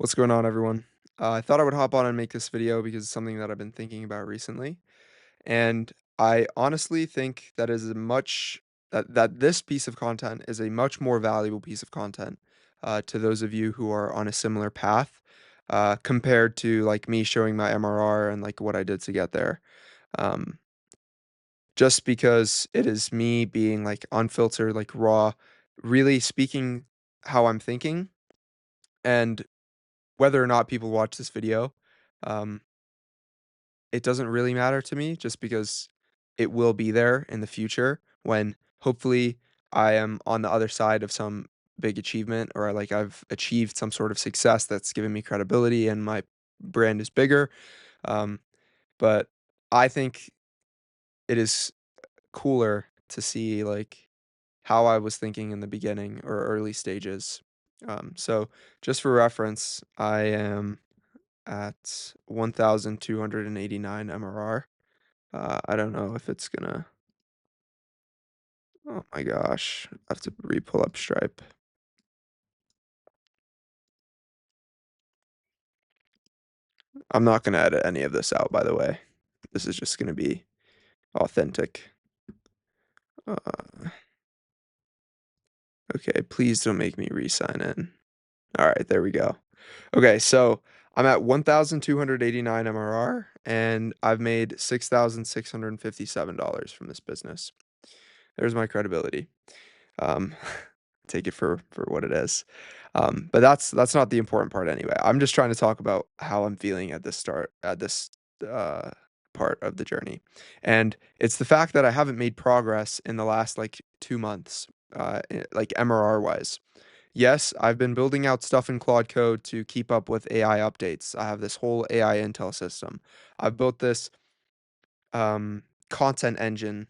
What's going on, everyone? I thought I would hop on and make this video because it's something that I've been thinking about recently, and I honestly think that is a much that this piece of content is a much more valuable piece of content to those of you who are on a similar path compared to like me showing my MRR and like what I did to get there. Um, just because it is me being like unfiltered, like raw, really speaking how I'm thinking, and whether or not people watch this video, um, it doesn't really matter to me just because it will be there in the future when hopefully I am on the other side of some big achievement or like I've achieved some sort of success that's given me credibility and my brand is bigger. Um, but I think it is cooler to see like how I was thinking in the beginning or early stages. So just for reference, I am at 1,289 MRR. I don't know if it's gonna. Oh my gosh, I have to re-pull up Stripe. I'm not gonna edit any of this out, by the way. This is just gonna be authentic. Uh, okay, please don't make me re-sign in. All right, there we go. Okay, so I'm at 1,289 MRR, and I've made $6,657 from this business. There's my credibility. Um, take it for what it is. But that's not the important part anyway. I'm just trying to talk about how I'm feeling at this uh, part of the journey, and it's the fact that I haven't made progress in the last like 2 months, like MRR wise. Yes, I've been building out stuff in Claude Code to keep up with AI updates. I have this whole AI intel system. I've built this content engine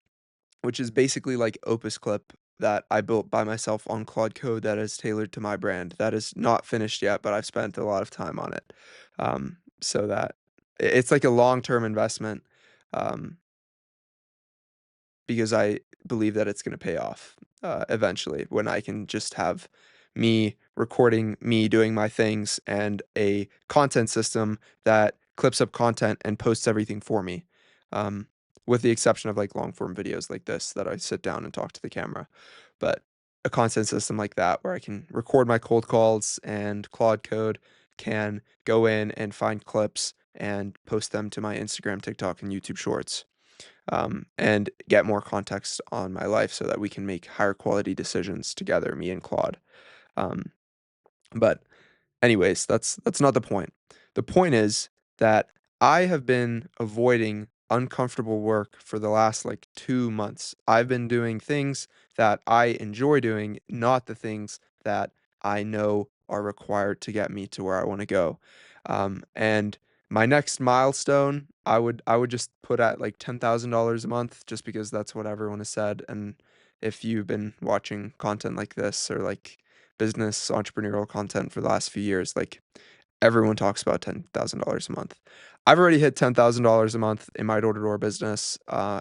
which is basically like Opus Clip that I built by myself on Claude Code that is tailored to my brand. That is not finished yet, but I've spent a lot of time on it. So that it's like a long-term investment, um, because I believe that it's going to pay off eventually when I can just have me recording me doing my things and a content system that clips up content and posts everything for me. Um, with the exception of like long form videos like this that I sit down and talk to the camera. But a content system like that where I can record my cold calls and Claude Code can go in and find clips and post them to my Instagram, TikTok, and YouTube Shorts, and get more context on my life so that we can make higher quality decisions together, me and Claude. Um, but anyways, that's not the point. The point is that I have been avoiding uncomfortable work for the last like 2 months. I've been doing things that I enjoy doing, not the things that I know are required to get me to where I want to go. And my next milestone, I would just put at like $10,000 a month, just because that's what everyone has said. And if you've been watching content like this or like business entrepreneurial content for the last few years, like everyone talks about $10,000 a month. I've already hit $10,000 a month in my door-to-door business.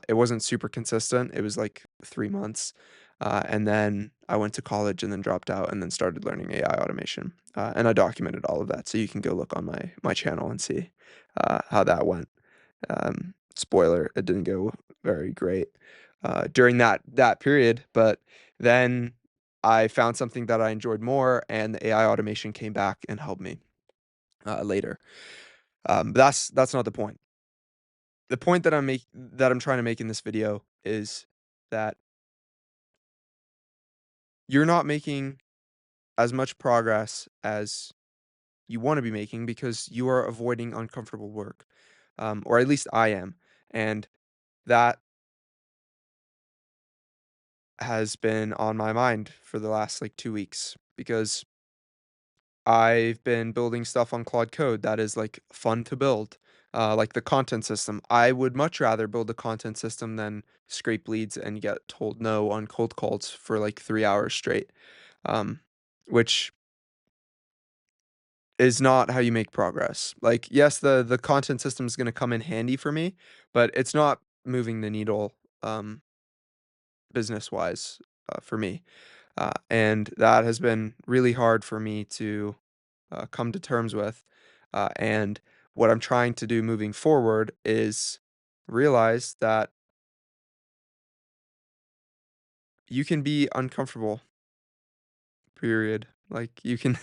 It wasn't super consistent. It was like 3 months. And then I went to college and then dropped out and then started learning AI automation. And I documented all of that. So you can go look on my channel and see how that went. Spoiler, it didn't go very great during that period, but then I found something that I enjoyed more, and the AI automation came back and helped me later. That's not the point. The point that I'm trying to make in this video is that you're not making as much progress as you want to be making because you are avoiding uncomfortable work, or at least I am, and that has been on my mind for the last like 2 weeks because I've been building stuff on Claude Code that is like fun to build, like the content system. I would much rather build a content system than scrape leads and get told no on cold calls for like 3 hours straight, um, which is not how you make progress. Like, yes, the content system is going to come in handy for me, but it's not moving the needle business wise for me, and that has been really hard for me to come to terms with. And what I'm trying to do moving forward is realize that you can be uncomfortable, period. Like you can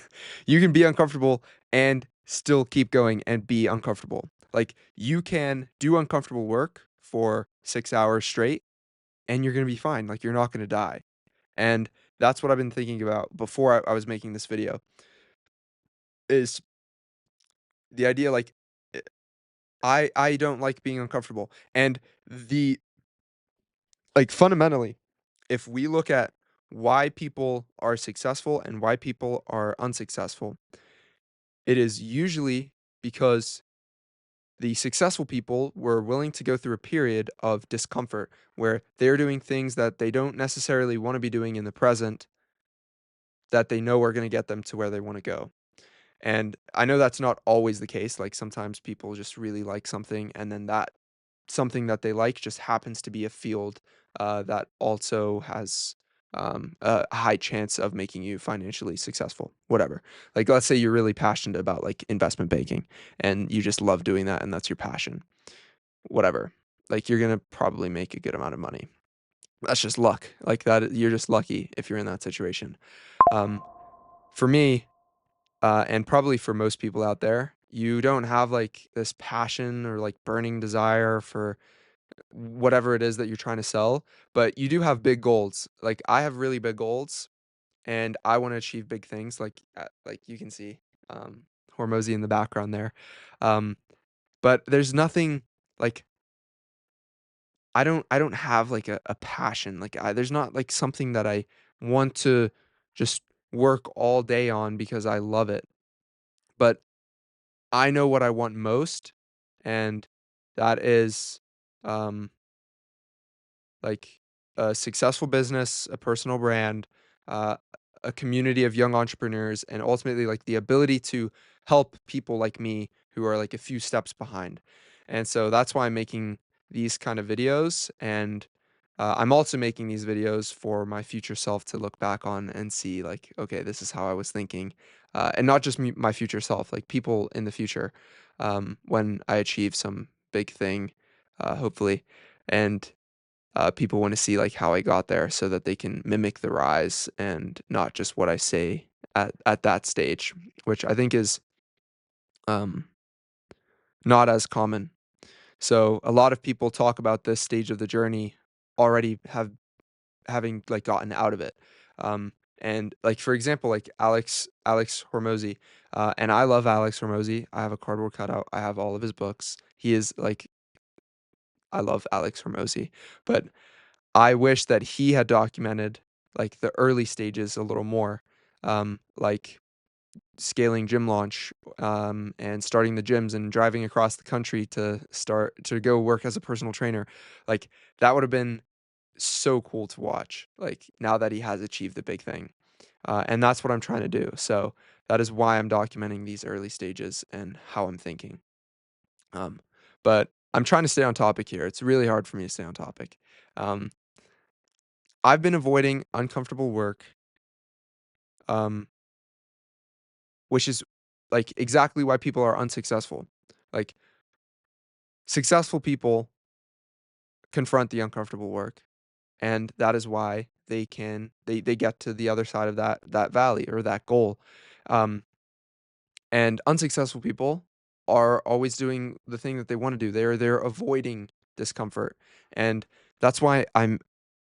you can be uncomfortable and still keep going and be uncomfortable. Like you can do uncomfortable work for 6 hours straight and you're going to be fine. Like you're not going to die. And that's what I've been thinking about before I was making this video is the idea like eh, I don't like being uncomfortable. And the like fundamentally, if we look at why people are successful and why people are unsuccessful, it is usually because the successful people were willing to go through a period of discomfort where they're doing things that they don't necessarily want to be doing in the present that they know are going to get them to where they want to go. And I know that's not always the case. Like sometimes people just really like something, and then that something that they like just happens to be a field that also has a high chance of making you financially successful. Whatever. Like let's say you're really passionate about like investment banking, and you just love doing that, and that's your passion. Whatever. Like you're gonna probably make a good amount of money. That's just luck. Like that, you're just lucky if you're in that situation. Um, for me, and probably for most people out there, you don't have like this passion or like burning desire for whatever it is that you're trying to sell, but you do have big goals. Like I have really big goals and I want to achieve big things like you can see Hormozy in the background there. Um but there's nothing like I don't have like a passion. Like there's not like something that I want to just work all day on because I love it. But I know what I want most, and that is, um, like a successful business, a personal brand, uh, a community of young entrepreneurs, and ultimately like the ability to help people like me who are like a few steps behind. And so that's why I'm making these kind of videos. And I'm also making these videos for my future self to look back on and see like, okay, this is how I was thinking. And not just me, my future self, like people in the future when I achieve some big thing, hopefully. And people want to see like how I got there so that they can mimic the rise and not just what I say at that stage, which I think is um, not as common. So a lot of people talk about this stage of the journey already having like gotten out of it. And like for example, like Alex Hormozy, and I love Alex Hormozy. I have a cardboard cutout. I have all of his books. He is like I love Alex Hormozy, but I wish that he had documented like the early stages a little more, like scaling gym launch, and starting the gyms and driving across the country to start to go work as a personal trainer. Like that would have been so cool to watch. Like now that he has achieved the big thing, and that's what I'm trying to do. So that is why I'm documenting these early stages and how I'm thinking. Um, but I'm trying to stay on topic here. It's really hard for me to stay on topic. Um, I've been avoiding uncomfortable work, um, which is like exactly why people are unsuccessful. Like successful people confront the uncomfortable work, and that is why they get to the other side of that valley or that goal. Um, and unsuccessful people are always doing the thing that they want to do. They're avoiding discomfort, and that's why I'm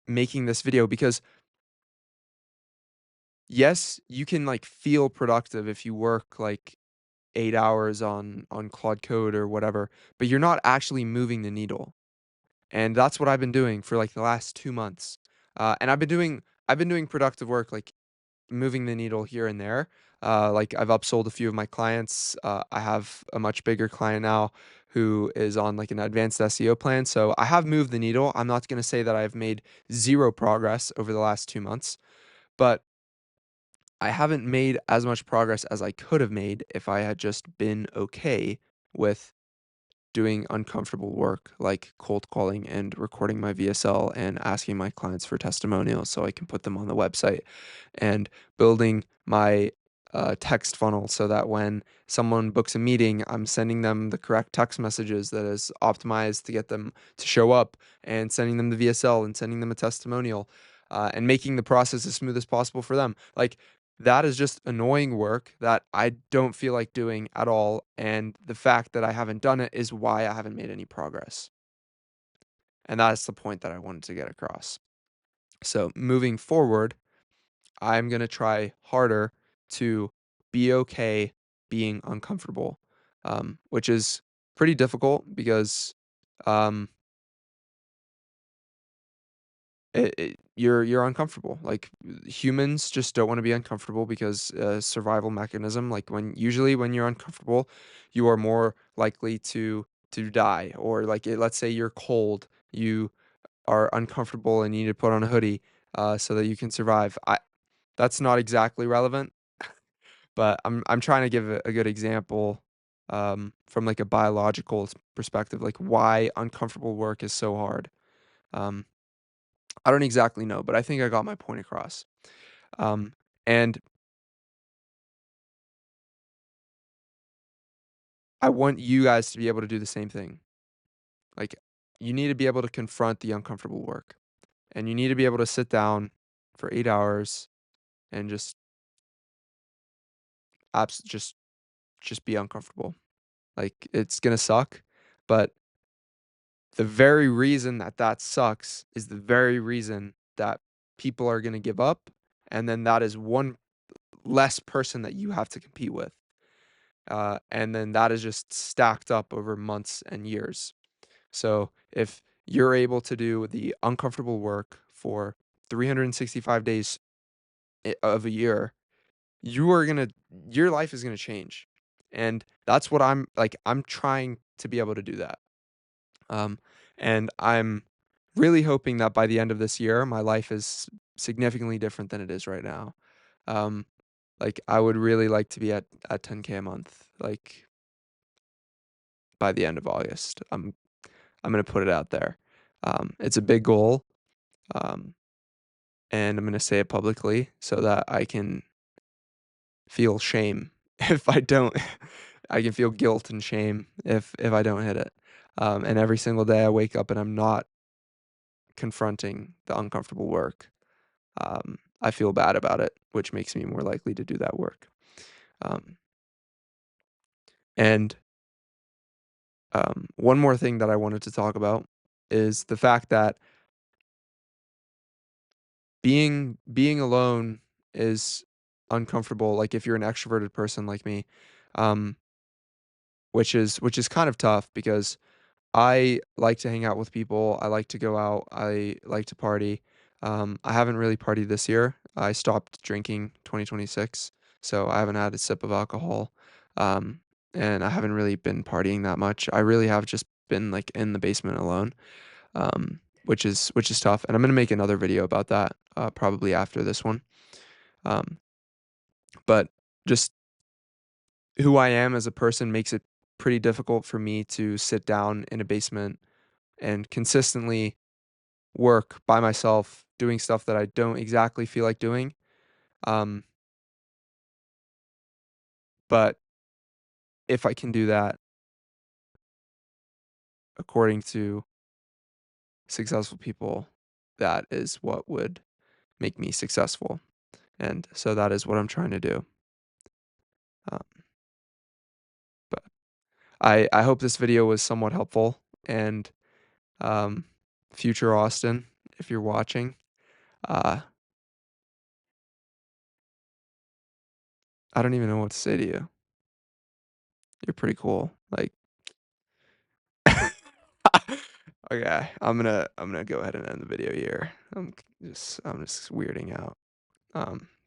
making this video because yes, you can like feel productive if you work like 8 hours on Claude Code or whatever, but you're not actually moving the needle. And that's what I've been doing for like the last 2 months. And I've been doing productive work, like moving the needle here and there. Like I've upsold a few of my clients. I have a much bigger client now who is on like an advanced SEO plan. So I have moved the needle. I'm not going to say that I've made zero progress over the last 2 months, but I haven't made as much progress as I could have made if I had just been okay with doing uncomfortable work like cold calling and recording my VSL and asking my clients for testimonials so I can put them on the website and building my text funnel so that when someone books a meeting, I'm sending them the correct text messages that is optimized to get them to show up, and sending them the VSL and sending them a testimonial, and making the process as smooth as possible for them. Like, that is just annoying work that I don't feel like doing at all. And the fact that I haven't done it is why I haven't made any progress. And that's the point that I wanted to get across. So moving forward, I'm going to try harder to be okay being uncomfortable, which is pretty difficult because um, you're uncomfortable. Like, humans just don't want to be uncomfortable because survival mechanism. Like, when you're uncomfortable, you are more likely to die. Or like, let's say you're cold, you are uncomfortable and you need to put on a hoodie so that you can survive. That's not exactly relevant, but I'm trying to give a good example from like a biological perspective, like why uncomfortable work is so hard. Um, I don't exactly know, but I think I got my point across. Um, and I want you guys to be able to do the same thing. Like, you need to be able to confront the uncomfortable work, and you need to be able to sit down for 8 hours and abs- just just be uncomfortable. Like, it's gonna suck, but the very reason that that sucks is the very reason that people are gonna give up, and then that is one less person that you have to compete with. And then that is just stacked up over months and years. So if you're able to do the uncomfortable work for 365 days of a year, you are gonna your life is gonna change. And that's what I'm like. I'm trying to be able to do that. Um, and I'm really hoping that by the end of this year, my life is significantly different than it is right now. Um, like, I would really like to be at 10K a month, like, by the end of August. I'm gonna put it out there. It's a big goal, um, and I'm gonna say it publicly so that I can feel shame if I don't. I can feel guilt and shame if I don't hit it. And every single day I wake up and I'm not confronting the uncomfortable work, I feel bad about it, which makes me more likely to do that work. Um, and One more thing that I wanted to talk about is the fact that being alone is uncomfortable. Like, if you're an extroverted person like me, um, which is kind of tough because I like to hang out with people. I like to go out. I like to party. I haven't really partied this year. I stopped drinking 2026, so I haven't had a sip of alcohol. Um, and I haven't really been partying that much. I really have just been like in the basement alone, which is tough. And I'm gonna make another video about that probably after this one. Um, but just who I am as a person makes it pretty difficult for me to sit down in a basement and consistently work by myself doing stuff that I don't exactly feel like doing. Um, but if I can do that according to successful people, that is what would make me successful. And so that is what I'm trying to do. Um, but I hope this video was somewhat helpful. And um, future Austin, if you're watching, uh, I don't even know what to say to you. You're pretty cool. Like, okay, I'm gonna go ahead and end the video here. I'm just weirding out.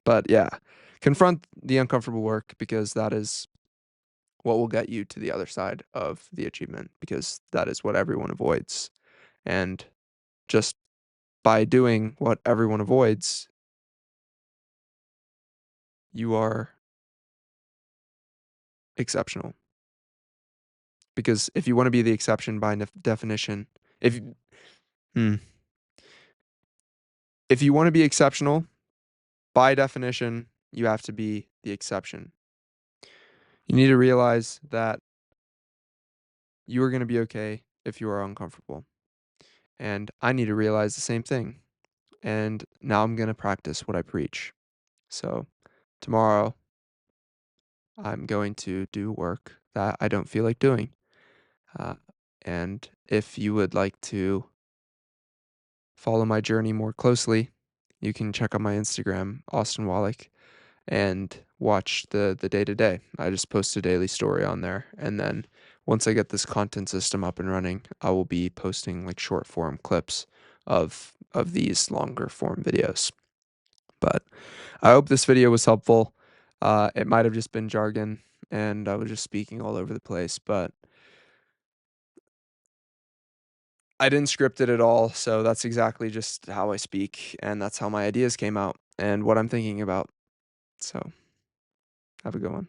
But yeah, confront the uncomfortable work because that is what will get you to the other side of the achievement, because that is what everyone avoids. And just by doing what everyone avoids, you are exceptional. Because if you want to be the exception by definition, if hmm, if you want to be exceptional by definition, you have to be the exception. You need to realize that you are going to be okay if you are uncomfortable. And I need to realize the same thing. And now I'm going to practice what I preach. So tomorrow, I'm going to do work that I don't feel like doing. Uh, and if you would like to follow my journey more closely, you can check out my Instagram, Austin Wallach, and watch the day to day. I just post a daily story on there, and then once I get this content system up and running, I will be posting like short form clips of these longer form videos. But I hope this video was helpful. It might have just been jargon, and I was just speaking all over the place, but I didn't script it at all, so that's exactly just how I speak, and that's how my ideas came out and what I'm thinking about. So, have a good one.